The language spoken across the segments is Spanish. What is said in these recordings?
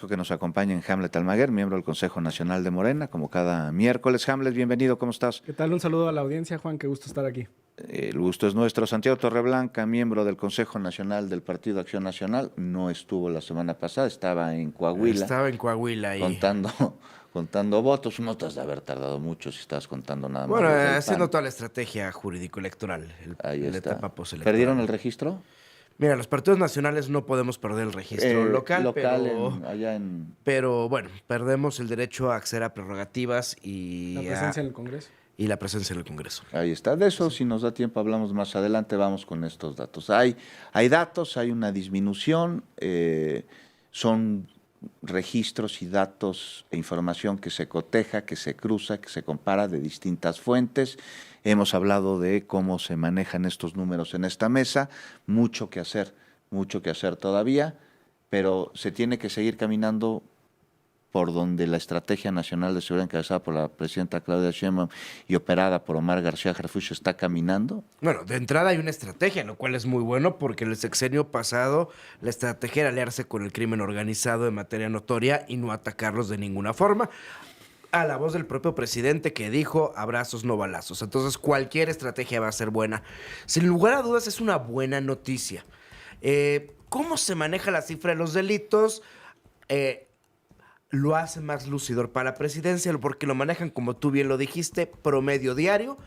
Que nos acompaña en Hamlet Almaguer, miembro del Consejo Nacional de Morena, como cada miércoles. Hamlet, bienvenido, ¿cómo estás? ¿Qué tal? Un saludo a la audiencia, Juan, qué gusto estar aquí. El gusto es nuestro. Santiago Torreblanca, miembro del Consejo Nacional del Partido Acción Nacional, no estuvo la semana pasada, estaba en Coahuila. Estaba en Coahuila y... contando votos. No te has de haber tardado mucho si estabas contando nada más. Bueno, los del haciendo PAN. toda la estrategia jurídico-electoral, Ahí la está. etapa postelectoral. ¿Perdieron el registro? Mira, los partidos nacionales no podemos perder el registro local, pero... allá en... Pero bueno, perdemos el derecho a acceder a prerrogativas y La presencia en el Congreso. y la presencia en el Congreso. Ahí está. De eso, si nos da tiempo, hablamos más adelante. Vamos con estos datos. Hay datos, hay una disminución. Son registros y datos e información que se coteja, que se cruza, que se compara de distintas fuentes. Hemos hablado de cómo se manejan estos números en esta mesa. Mucho que hacer todavía, pero se tiene que seguir caminando por donde la Estrategia Nacional de Seguridad encabezada por la presidenta Claudia Sheinbaum y operada por Omar García Harfuch está caminando. Bueno, de entrada hay una estrategia, lo cual es muy bueno porque en el sexenio pasado la estrategia era aliarse con el crimen organizado de materia notoria y no atacarlos de ninguna forma. A la voz del propio presidente que dijo abrazos no balazos. Entonces cualquier estrategia va a ser buena. Sin lugar a dudas es una buena noticia. ¿Cómo se maneja la cifra de los delitos? Lo hace más lucidor para la presidencia porque lo manejan, como tú bien lo dijiste, promedio diario,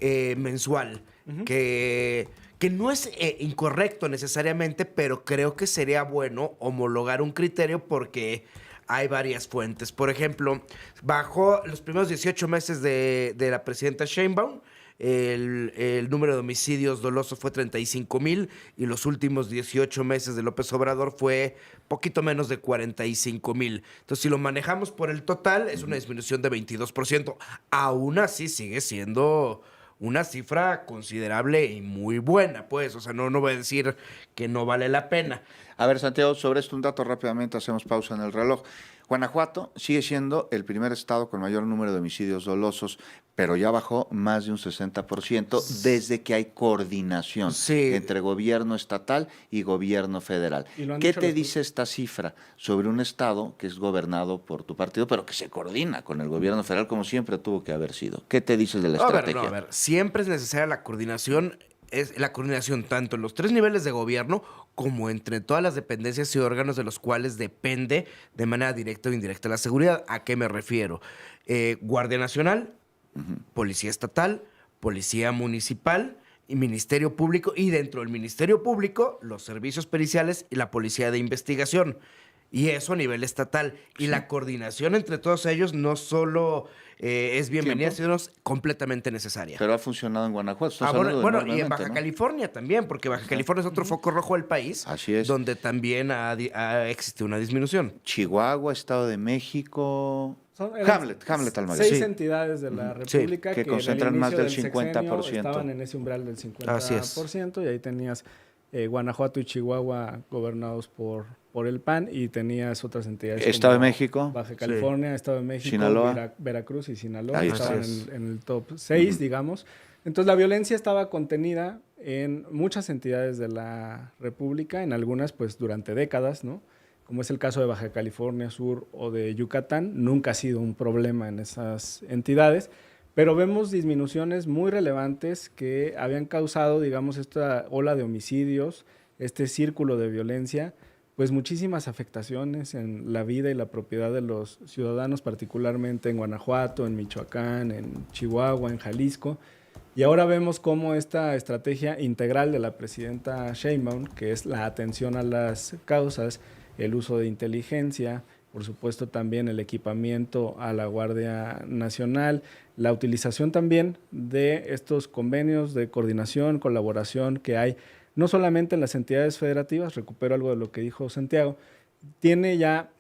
mensual. Que no es incorrecto necesariamente, pero creo que sería bueno homologar un criterio porque hay varias fuentes. Por ejemplo, bajo los primeros 18 meses de la presidenta Sheinbaum, el número de homicidios dolosos fue 35,000 y los últimos 18 meses de López Obrador fue poquito menos de 45,000. Entonces, si lo manejamos por el total, es una disminución de 22%. Aún así, sigue siendo una cifra considerable y muy buena, pues. O sea, no voy a decir que no vale la pena. A ver, Santiago, sobre esto un dato rápidamente, hacemos pausa en el reloj. Guanajuato sigue siendo el primer estado con mayor número de homicidios dolosos, pero ya bajó más de un 60% desde que hay coordinación entre gobierno estatal y gobierno federal. ¿Qué te dice esta cifra sobre un estado que es gobernado por tu partido, pero que se coordina con el gobierno federal como siempre tuvo que haber sido? ¿Qué te dices de la estrategia? A ver, siempre es necesaria la coordinación. Es la coordinación tanto en los 3 niveles de gobierno como entre todas las dependencias y órganos de los cuales depende de manera directa o indirecta la seguridad. ¿A qué me refiero? Guardia Nacional, Policía Estatal, Policía Municipal y Ministerio Público. Y dentro del Ministerio Público, los servicios periciales y la Policía de Investigación. Y eso a nivel estatal. Y la coordinación entre todos ellos no solo es bienvenida, sino es completamente necesaria. Pero ha funcionado en Guanajuato. Bueno, y en Baja California también, porque Baja California es otro foco rojo del país. Así es. Donde también ha existido una disminución. Chihuahua, Estado de México... Hamlet Almaguer. 6 entidades de la República que concentran más del 50%. Estaban en ese umbral del 50%. Y ahí tenías Guanajuato y Chihuahua gobernados por el PAN y tenías otras entidades. Estado de México. Baja California, Estado de México, Sinaloa. Veracruz y Sinaloa. Ahí estaban en el top 6, digamos. Entonces la violencia estaba contenida en muchas entidades de la República, en algunas pues durante décadas, ¿no? Como es el caso de Baja California Sur o de Yucatán, nunca ha sido un problema en esas entidades, pero vemos disminuciones muy relevantes que habían causado, digamos, esta ola de homicidios, este círculo de violencia, pues muchísimas afectaciones en la vida y la propiedad de los ciudadanos, particularmente en Guanajuato, en Michoacán, en Chihuahua, en Jalisco. Y ahora vemos cómo esta estrategia integral de la presidenta Sheinbaum, que es la atención a las causas, el uso de inteligencia, por supuesto también el equipamiento a la Guardia Nacional, la utilización también de estos convenios de coordinación, colaboración que hay, no solamente en las entidades federativas, recupero algo de lo que dijo Santiago, tiene ya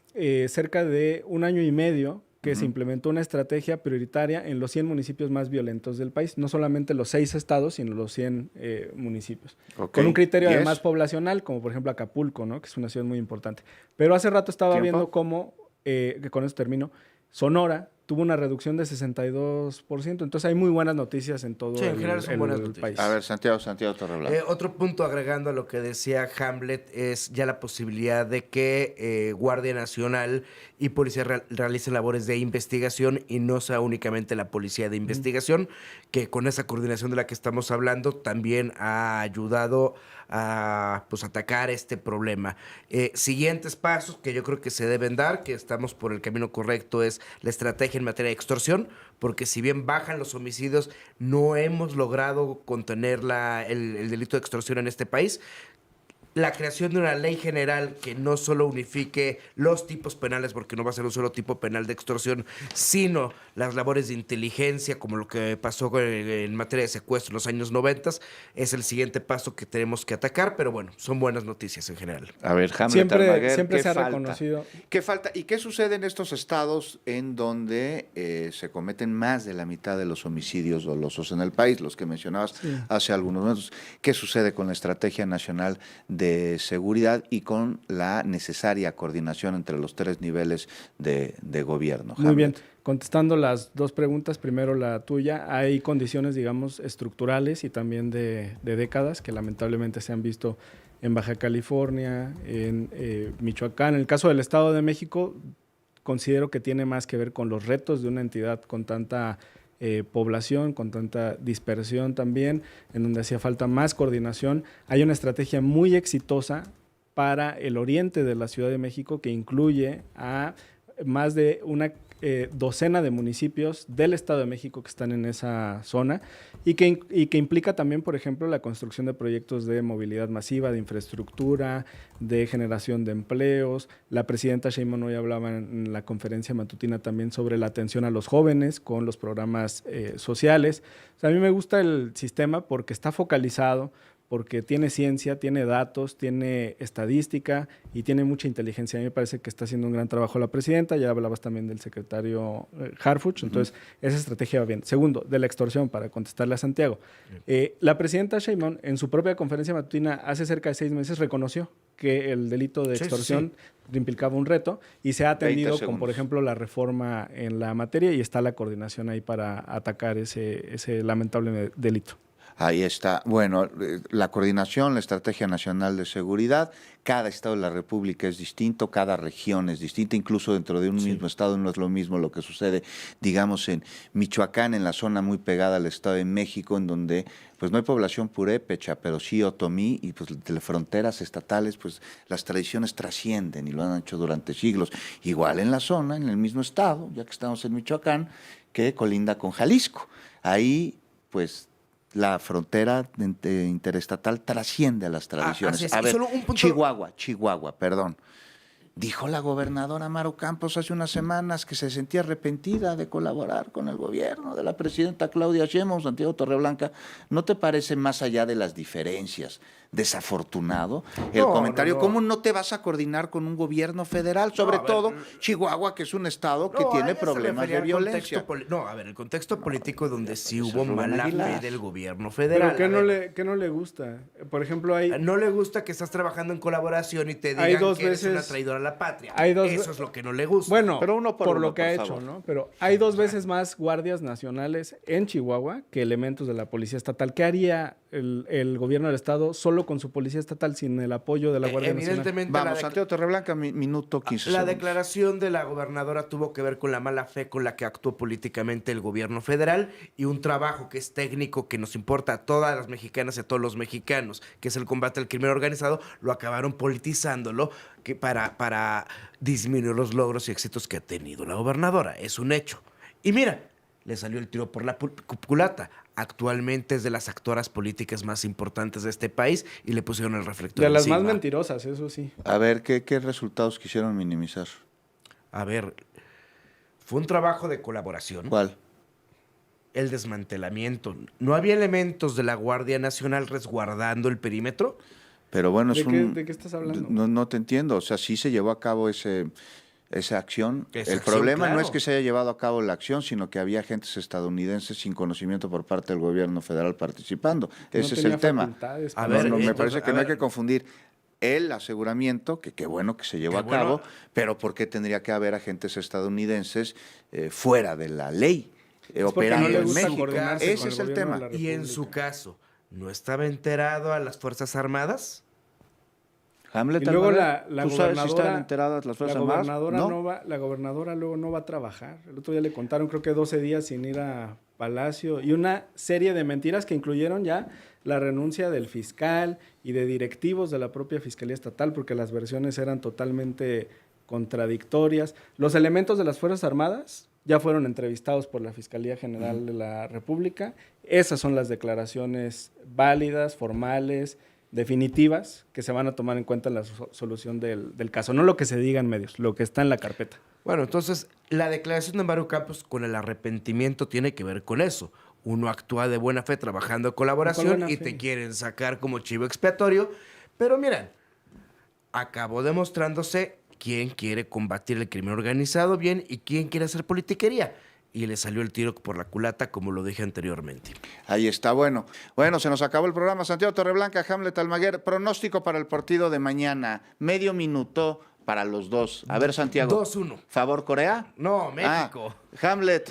cerca de 1 año y medio que se implementó una estrategia prioritaria en los 100 municipios más violentos del país, no solamente los 6 estados, sino los 100 municipios. Con un criterio además poblacional, como por ejemplo Acapulco, ¿no? Que es una ciudad muy importante. Pero hace rato estaba viendo cómo, que con esto termino, Sonora tuvo una reducción de 62%. Entonces hay muy buenas noticias en todo Sí, en general son buenas noticias. país. A ver, Santiago Torreblanca. Otro punto agregando a lo que decía Hamlet es ya la posibilidad de que Guardia Nacional y Policía realicen labores de investigación y no sea únicamente la Policía de Investigación, que con esa coordinación de la que estamos hablando también ha ayudado a pues, atacar este problema. Siguientes pasos que yo creo que se deben dar, que estamos por el camino correcto, es la estrategia en materia de extorsión, porque si bien bajan los homicidios, no hemos logrado contener el delito de extorsión en este país. La creación de una ley general que no solo unifique los tipos penales, porque no va a ser un solo tipo penal de extorsión, sino las labores de inteligencia, como lo que pasó en materia de secuestro en los años 90, es el siguiente paso que tenemos que atacar, pero bueno, son buenas noticias en general. A ver, Hamlet Siempre Almaguer, ¿qué se ha falta? reconocido. ¿Qué falta? ¿Y qué sucede en estos estados en donde se cometen más de la mitad de los homicidios dolosos en el país, los que mencionabas hace algunos momentos? ¿Qué sucede con la Estrategia Nacional de Seguridad y con la necesaria coordinación entre los tres niveles de gobierno? Muy bien. Contestando las dos preguntas, primero la tuya, hay condiciones, digamos, estructurales y también de décadas que lamentablemente se han visto en Baja California, en Michoacán. En el caso del Estado de México, considero que tiene más que ver con los retos de una entidad con tanta población, con tanta dispersión también, en donde hacía falta más coordinación. Hay una estrategia muy exitosa para el oriente de la Ciudad de México que incluye a más de una docena de municipios del Estado de México que están en esa zona y que implica también, por ejemplo, la construcción de proyectos de movilidad masiva, de infraestructura, de generación de empleos. La presidenta Sheinbaum hoy hablaba en la conferencia matutina también sobre la atención a los jóvenes con los programas sociales. O sea, a mí me gusta el sistema porque está focalizado, porque tiene ciencia, tiene datos, tiene estadística y tiene mucha inteligencia. A mí me parece que está haciendo un gran trabajo la presidenta, ya hablabas también del secretario Harfuch, entonces esa estrategia va bien. Segundo, de la extorsión, para contestarle a Santiago. La presidenta Sheinbaum, en su propia conferencia matutina, hace cerca de 6 meses, reconoció que el delito de extorsión implicaba un reto y se ha atendido con, por ejemplo, la reforma en la materia y está la coordinación ahí para atacar ese lamentable delito. Ahí está. Bueno, la coordinación, la Estrategia Nacional de Seguridad, cada estado de la República es distinto, cada región es distinta, incluso dentro de un mismo estado no es lo mismo lo que sucede, digamos, en Michoacán, en la zona muy pegada al Estado de México, en donde pues no hay población purépecha, pero sí otomí, y pues de las fronteras estatales, pues las tradiciones trascienden y lo han hecho durante siglos. Igual en la zona, en el mismo estado, ya que estamos en Michoacán, que colinda con Jalisco. Ahí, pues, la frontera interestatal trasciende a las tradiciones. Es. A ver, solo un punto... Chihuahua, perdón. Dijo la gobernadora Maru Campos hace unas semanas que se sentía arrepentida de colaborar con el gobierno de la presidenta Claudia Sheinbaum. Santiago Torreblanca, ¿no te parece, más allá de las diferencias, desafortunado el comentario? ¿Cómo no te vas a coordinar con un gobierno federal? Sobre todo Chihuahua, que es un estado que tiene problemas de violencia. El contexto político donde sí hubo mala fe del gobierno federal. ¿Pero qué no le gusta? Por ejemplo, no le gusta que estás trabajando en colaboración y te digan que eres una traidora a la patria. Eso es lo que no le gusta. Bueno, pero uno por uno, lo que ha hecho, ¿no? Pero hay 2 veces más guardias nacionales en Chihuahua que elementos de la policía estatal. ¿Qué haría el gobierno del estado solo con su policía estatal sin el apoyo de la Guardia Nacional? Vamos, Santiago Torreblanca, minuto 15 La segundos. declaración de la gobernadora tuvo que ver con la mala fe con la que actuó políticamente el gobierno federal y un trabajo que es técnico, que nos importa a todas las mexicanas y a todos los mexicanos, que es el combate al crimen organizado, lo acabaron politizándolo para disminuir los logros y éxitos que ha tenido la gobernadora. Es un hecho. Y mira, le salió el tiro por la culata. Actualmente es de las actoras políticas más importantes de este país y le pusieron el reflector de las encima. más mentirosas, eso sí. A ver, ¿qué resultados quisieron minimizar? A ver, fue un trabajo de colaboración. ¿Cuál? El desmantelamiento. ¿No había elementos de la Guardia Nacional resguardando el perímetro? Pero bueno, ¿De qué estás hablando? No te entiendo. O sea, sí se llevó a cabo esa acción. Esa el acción, problema claro. no es que se haya llevado a cabo la acción, sino que había agentes estadounidenses sin conocimiento por parte del gobierno federal participando. Ese es el tema. facultades A para ver, me entonces, parece que no hay que confundir el aseguramiento, que qué bueno que se llevó a cabo, pero ¿por qué tendría que haber agentes estadounidenses fuera de la ley operando no le en gusta México? coordinarse Ese con es el el gobierno tema. de la Y en República. su caso, ¿no estaba enterado a las Fuerzas Armadas? Hamlet, Y luego Almaguer, la ¿tú sabes si gobernadora, están enteradas las Fuerzas la Armadas? gobernadora ¿No? la gobernadora luego no va a trabajar. El otro día le contaron, creo que 12 días sin ir a Palacio y una serie de mentiras que incluyeron ya la renuncia del fiscal y de directivos de la propia Fiscalía Estatal, porque las versiones eran totalmente contradictorias. Los elementos de las Fuerzas Armadas ya fueron entrevistados por la Fiscalía General de la República. Esas son las declaraciones válidas, formales, definitivas, que se van a tomar en cuenta en la solución del caso. No lo que se diga en medios, lo que está en la carpeta. Bueno, entonces, la declaración de Mario Campos con el arrepentimiento tiene que ver con eso. Uno actúa de buena fe trabajando en colaboración buena y fe. te quieren sacar como chivo expiatorio. Pero miren, acabó demostrándose quién quiere combatir el crimen organizado bien y quién quiere hacer politiquería. Y le salió el tiro por la culata, como lo dije anteriormente. Ahí está, bueno. Bueno, se nos acabó el programa. Santiago Torreblanca, Hamlet Almaguer, pronóstico para el partido de mañana. Medio minuto para los dos. A ver, Santiago. 2-1. ¿Favor Corea? No, México. Hamlet.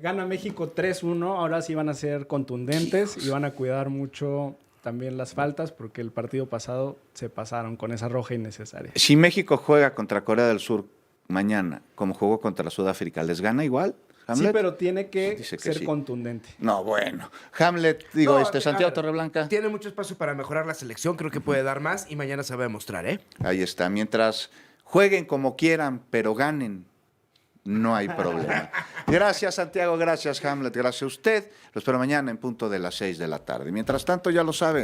Gana México 3-1, ahora sí van a ser contundentes y van a cuidar mucho también las faltas, porque el partido pasado se pasaron con esa roja innecesaria. Si México juega contra Corea del Sur mañana, como jugó contra Sudáfrica, ¿les gana igual? Sí, Hamlet? pero tiene que Dice que ser sí. contundente. No, bueno. Hamlet, digo, No, Santiago a ver, Torreblanca. Tiene mucho espacio para mejorar la selección. Creo que puede dar más y mañana se va a demostrar, ¿eh? Ahí está. Mientras jueguen como quieran, pero ganen, no hay problema. Gracias, Santiago. Gracias, Hamlet. Gracias a usted. Los espero mañana en punto de las 6 de la tarde. Mientras tanto, ya lo saben.